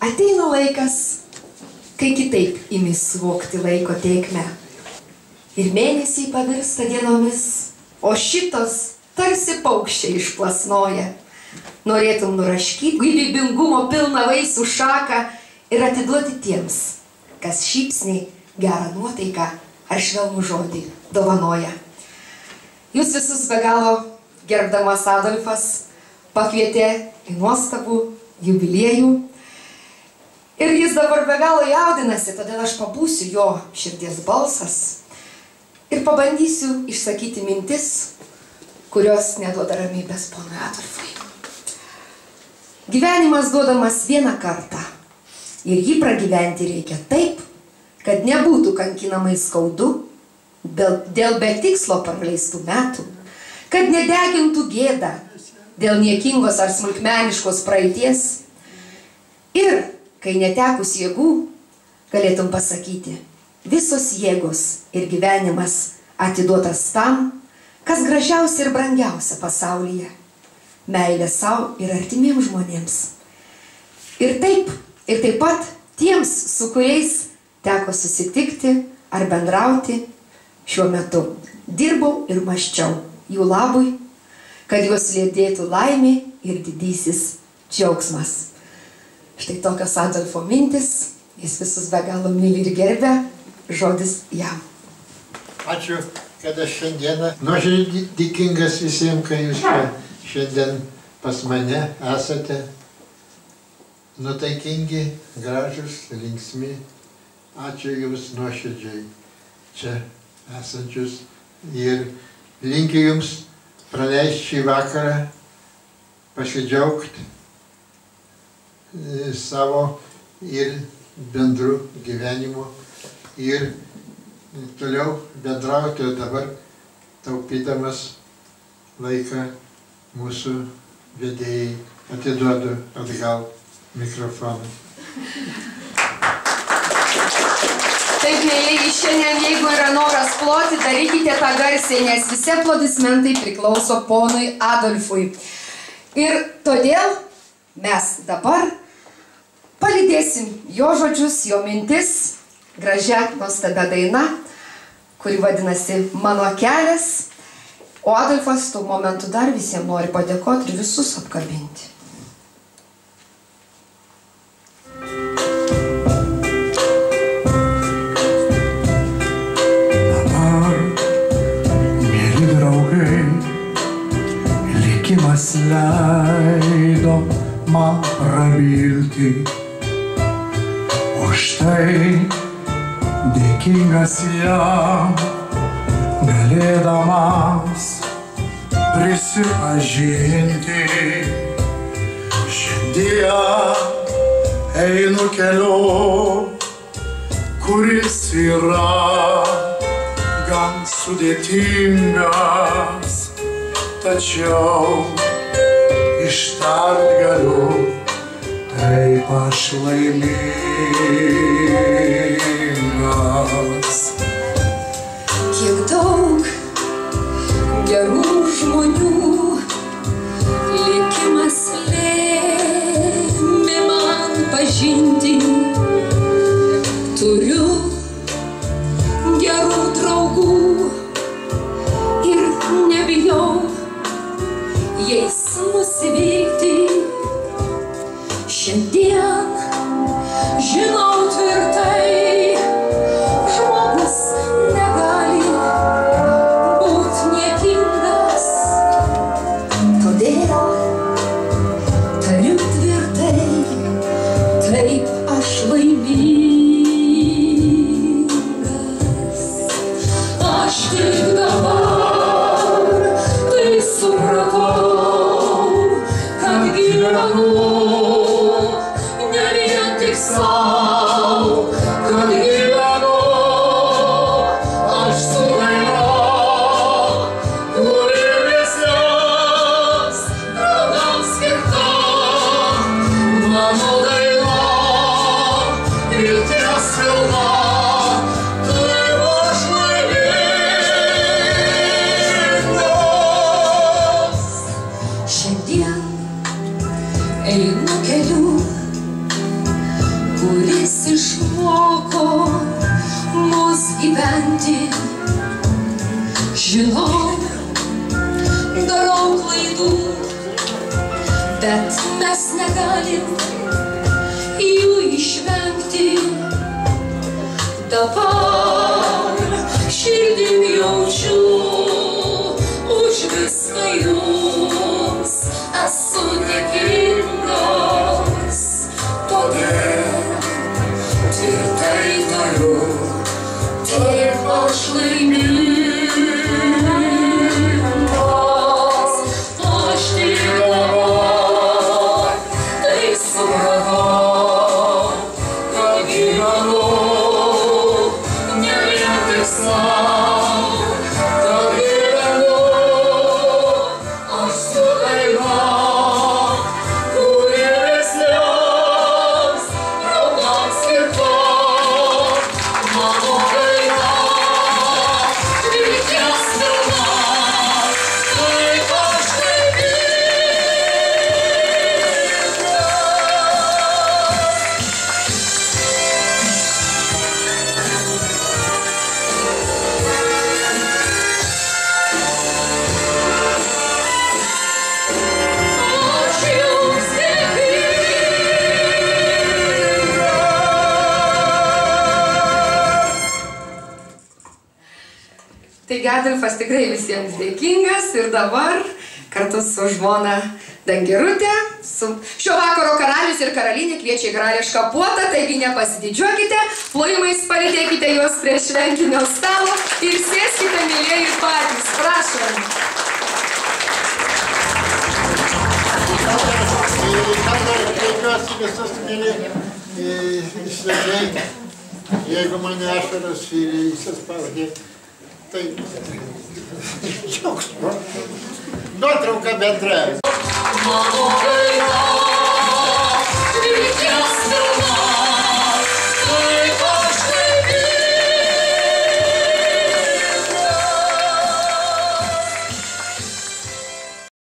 Ateina laikas, kai kitaip imi suvokti laiko tėkmę. Ir mėnesiai pavirsta dienomis, o šitos tarsi paukščiai išplasnoja. Norėtum nuraškyti gyvybingumo pilną vaisių šaką ir atiduoti tiems, kas šypsniai, gerą nuotaiką ar švelnų žodį dovanoja. Jūs visus be galo gerbdamas Adolfas pakvietė į nuostabų jubiliejų. Ir jis dabar be galo jaudinasi, todėl aš pabūsiu jo širdies balsas ir pabandysiu išsakyti mintis, kurios neduoda ramybės ponui Adolfui. Gyvenimas duodamas vieną kartą ir jį pragyventi reikia taip, kad nebūtų kankinamai skaudu dėl be tikslo praleistų metų, kad nedegintų gėda dėl niekingos ar smulkmeniškos praeities ir, kai netekus jėgų, galėtum pasakyti, visos jėgos ir gyvenimas atiduotas tam, kas gražiausia ir brangiausia pasaulyje – meilė sau ir artimiems žmonėms. Ir taip pat tiems, su kuriais teko susitikti ar bendrauti šiuo metu. Dirbau ir mąsčiau jų labui, kad juos lydėtų laimė ir didysis džiaugsmas. Štai tokios Adolfo mintis, jis visus be galo myli ir gerbia, žodis jam. Ačiū, kad aš šiandieną nuoširdžiai dėkingas visiems, kai jūs šiandien pas mane esate nutaikingi, gražus, linksmi. Ačiū jums nuoširdžiai čia esančius ir linkiu jums praleisti šį vakarą, pasidžiaugti savo ir bendrų gyvenimo ir toliau bendrauti, o dabar taupydamas laiką mūsų vedėjai atiduodu atgal mikrofoną. Taip, mėlyje, šiandien, jeigu yra noras ploti, darykite tą garsiai, nes visi aplodismentai priklauso ponui Adolfui. Ir todėl mes dabar palydėsim jo žodžius, jo mintis, gražia, nuostabia daina, kuri vadinasi Mano kelias. O Adolfas tuo momentu dar visiems nori padėkoti ir visus apkabinti. Dabar, mėly draugai, likimas leido man prabilti. Už tai dėkingas jam, galėdamas prisipažinti. Šiandien einu keliu, kuris yra gan sudėtingas, tačiau ištart galiu, taip aš laimingas. Kiek daug gerų žmonių likimas lėmė man pažinti. Turiu gerų draugų ir nebijau jais nusivilti. Šiandien žinau tvirtai, žmogus negali būt niekingas. Todėl tariu tvirtai, taip aš laimingas. Aš tik dabar tai supratau, kad gyvenu ne vien tik sau, kad gyvenu aš su daina, kuri visiems draugams skirta. Mano daina, vilties pilna, taip aš laimingas. Šiandien einu keliu, kuris išmoko mus gyventi. Žinau, darau klaidų, bet mes negalim jų išvengti. Dabar širdim jaučiu už viską jums, esu dėkingas, todėl tvirtai tariu, taip aš laimingas. Aš tik dabar tai supratau, kad gyvenu ne vien tik sau, kad gyvenu aš su daina, kuri vis lems draugams skirta. Mano daina, vilties pilna, taip aš Taigi Adolfas tikrai visiems dėkingas ir dabar kartu su žmona Dangerutė, su šio vakaro karalius ir karalienė kviečia į karališką puotą, taigi nepasididžiuokite, plojimais palydėkite juos prie šventinio stalo ir sėskite, mėlieji, patys. Prašom. Kreipiuosi visus mėly svečiai, jeigu mane ašaros įsispaudė, tai džiaugsmo. Nuotrauka bendra.